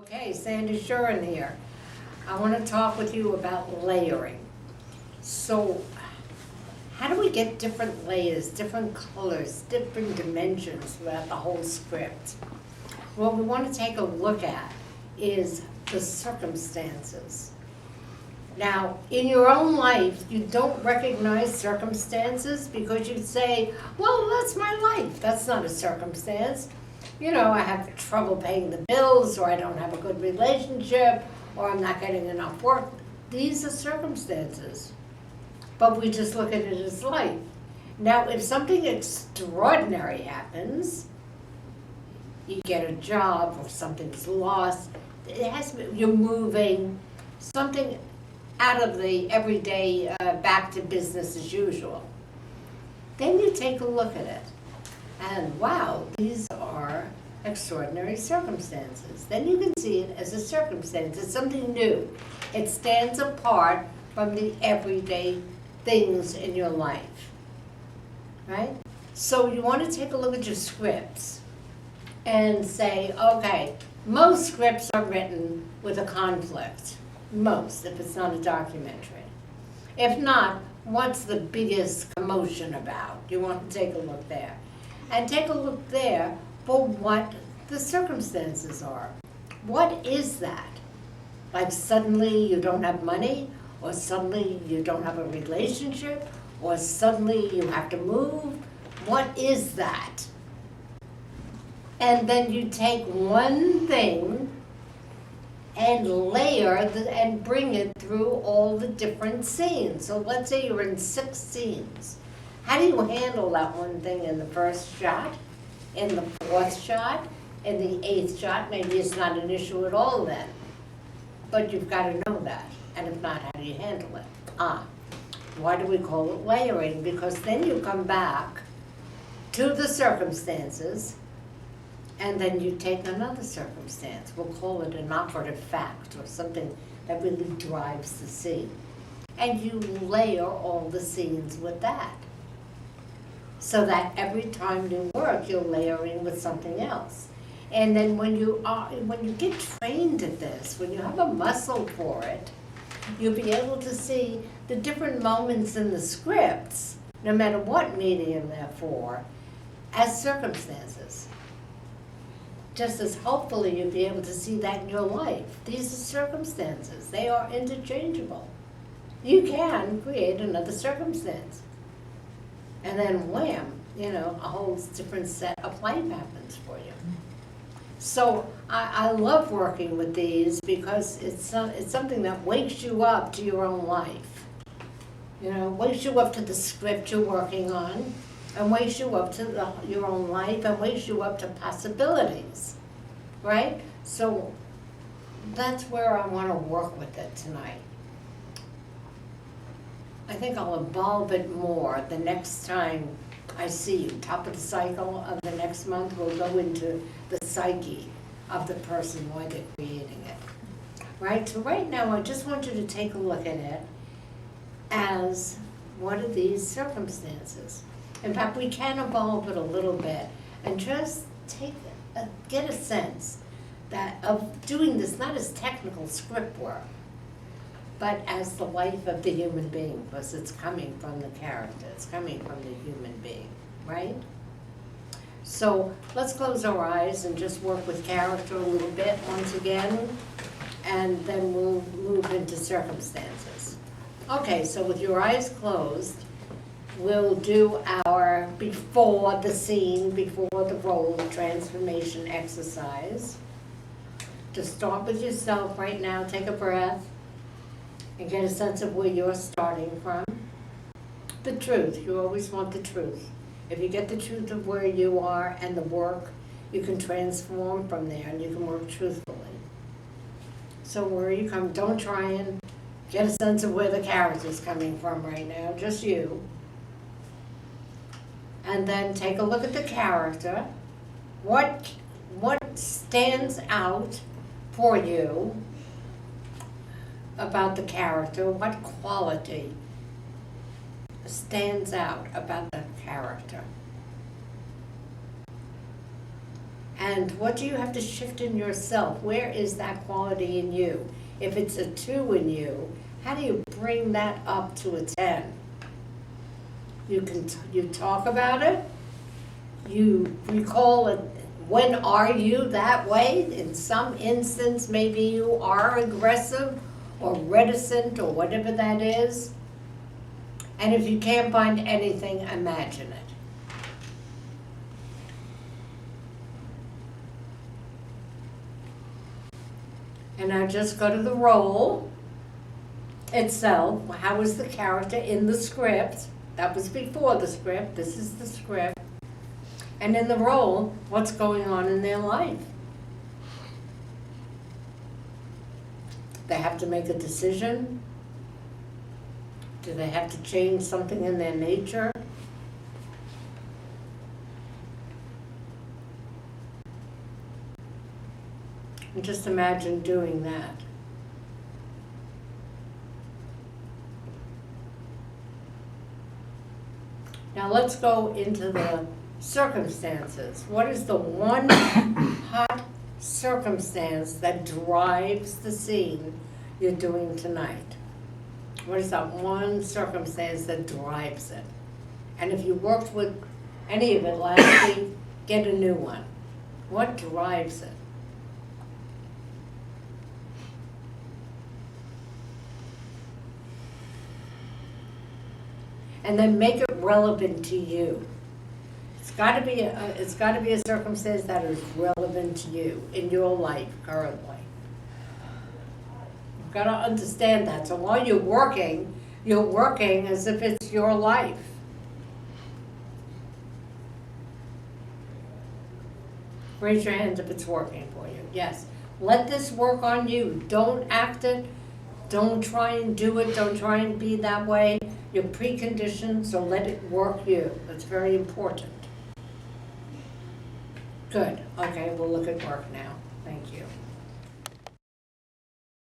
Okay, Sande, Shurin here. I want to talk with you about layering. So, how do we get different layers, different colors, different dimensions throughout the whole script? What we want to take a look at is the circumstances. Now, in your own life, you don't recognize circumstances because you say, well, that's my life. That's not a circumstance. You know, I have trouble paying the bills, or I don't have a good relationship, or I'm not getting enough work. These are circumstances. But we just look at it as life. Now, if something extraordinary happens, you get a job or something's lost, you're moving, something out of the everyday back to business as usual. Then you take a look at it. And wow, these are extraordinary circumstances. Then you can see it as a circumstance. It's something new. It stands apart from the everyday things in your life, right? So you want to take a look at your scripts and say, okay, most scripts are written with a conflict. Most, if it's not a documentary. If not, what's the biggest commotion about? You want to take a look there. And take a look there for what the circumstances are. What is that? Like suddenly you don't have money, or suddenly you don't have a relationship, or suddenly you have to move. What is that? And then you take one thing and layer and bring it through all the different scenes. So let's say you're in 6 scenes. How do you handle that one thing in the first shot, in the 4th shot, in the 8th shot? Maybe it's not an issue at all then, but you've got to know that. And if not, how do you handle it? Why do we call it layering? Because then you come back to the circumstances, and then you take another circumstance. We'll call it an operative fact or something that really drives the scene. And you layer all the scenes with that. So that every time you work, you're layering with something else. And then when you get trained at this, when you have a muscle for it, you'll be able to see the different moments in the scripts, no matter what medium they're for, as circumstances. Just as hopefully you'll be able to see that in your life. These are circumstances. They are interchangeable. You can create another circumstance. And then wham, a whole different set of life happens for you. So I love working with these because it's something that wakes you up to your own life. Wakes you up to the script you're working on, and wakes you up to your own life, and wakes you up to possibilities, right? So that's where I want to work with it tonight. I think I'll evolve it more the next time I see you. Top of the cycle of the next month, we'll go into the psyche of the person, why they're creating it. Right? So right now, I just want you to take a look at it as what are these circumstances. In fact, we can evolve it a little bit and just get a sense that of doing this not as technical script work, but as the life of the human being, because it's coming from the character, it's coming from the human being, right? So let's close our eyes and just work with character a little bit once again, and then we'll move into circumstances. Okay, so with your eyes closed, we'll do our before the scene, before the role transformation exercise. Just start with yourself right now, take a breath, and get a sense of where you're starting from. The truth, you always want the truth. If you get the truth of where you are and the work, you can transform from there and you can work truthfully. So where you come, don't try and get a sense of where the character's coming from right now, just you. And then take a look at the character. What stands out for you about the character? What quality stands out about the character? And what do you have to shift in yourself? Where is that quality in you? If it's a 2 in you, how do you bring that up to a 10? You talk about it, you recall it. When are you that way? In some instance, maybe you are aggressive or reticent or whatever that is. And if you can't find anything, imagine it. And now just go to the role itself. How is the character in the script? That was before the script. This is the script. And in the role, what's going on in their life? They have to make a decision. Do they have to change something in their nature? And just imagine doing that. Now let's go into the circumstances. What is the one hot circumstance that drives the scene you're doing tonight? What is that one circumstance that drives it? And if you worked with any of it last week, get a new one. What drives it? And then make it relevant to you. It's got to be a circumstance that is relevant to you in your life currently. You've got to understand that. So while you're working as if it's your life. Raise your hand if it's working for you. Yes. Let this work on you. Don't act it. Don't try and do it. Don't try and be that way. You're preconditioned, so let it work you. That's very important. Good. Okay, we'll look at work now. Thank you.